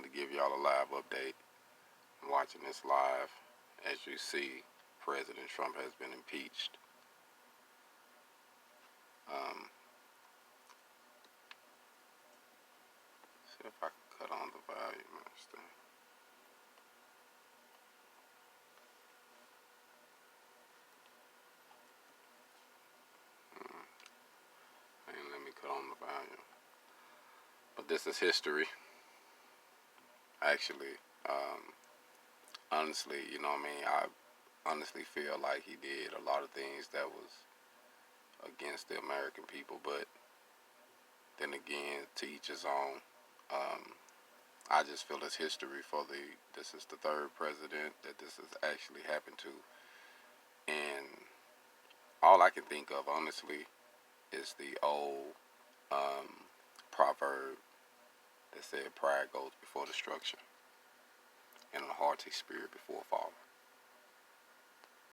to give y'all a live update. I'm watching this live. As you see, President Trump has been impeached. See if I can cut on the volume on this thing. And let me cut on the volume. But this is history. Actually, honestly, you know what I mean? I honestly feel like he did a lot of things that was against the American people, but then again, to each his own. I just feel it's history for this is the third president that this has actually happened to. And all I can think of, honestly, is the old proverb that said pride goes before destruction and a haughty spirit before fall.